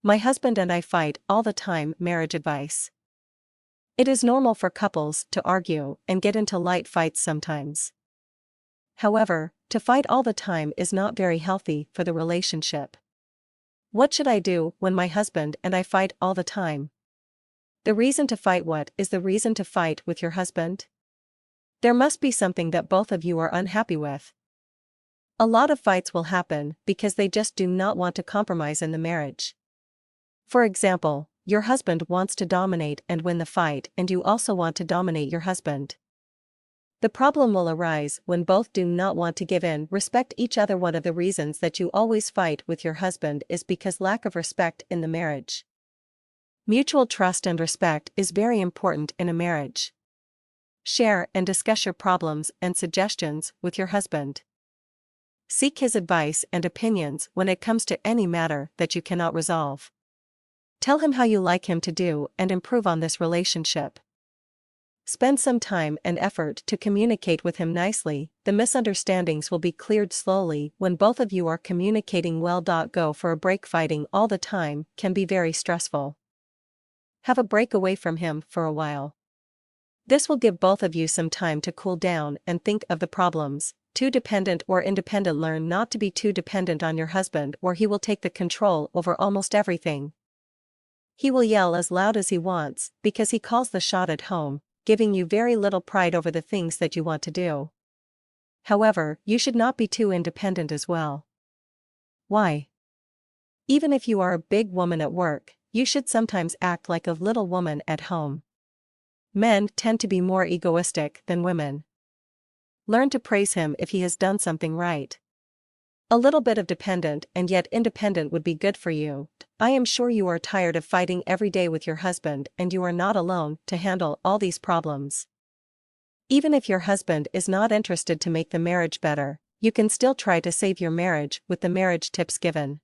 My husband and I fight all the time. Marriage advice. It is normal for couples to argue and get into light fights sometimes. However, to fight all the time is not very healthy for the relationship. What should I do when my husband and I fight all the time? The reason to fight. What is the reason to fight with your husband? There must be something that both of you are unhappy with. A lot of fights will happen because they just do not want to compromise in the marriage. For example, your husband wants to dominate and win the fight, and you also want to dominate your husband. The problem will arise when both do not want to give in, respect each other. One of the reasons that you always fight with your husband is because lack of respect in the marriage. Mutual trust and respect is very important in a marriage. Share and discuss your problems and suggestions with your husband. Seek his advice and opinions when it comes to any matter that you cannot resolve. Tell him how you like him to do and improve on this relationship. Spend some time and effort to communicate with him nicely. The misunderstandings will be cleared slowly when both of you are communicating well. Go for a break. Fighting all the time can be very stressful. Have a break away from him for a while. This will give both of you some time to cool down and think of the problems. Too dependent or independent. Learn not to be too dependent on your husband, or he will take the control over almost everything. He will yell as loud as he wants because he calls the shot at home, giving you very little pride over the things that you want to do. However, you should not be too independent as well. Why? Even if you are a big woman at work, you should sometimes act like a little woman at home. Men tend to be more egoistic than women. Learn to praise him if he has done something right. A little bit of dependent and yet independent would be good for you. I am sure you are tired of fighting every day with your husband, and you are not alone to handle all these problems. Even if your husband is not interested to make the marriage better, you can still try to save your marriage with the marriage tips given.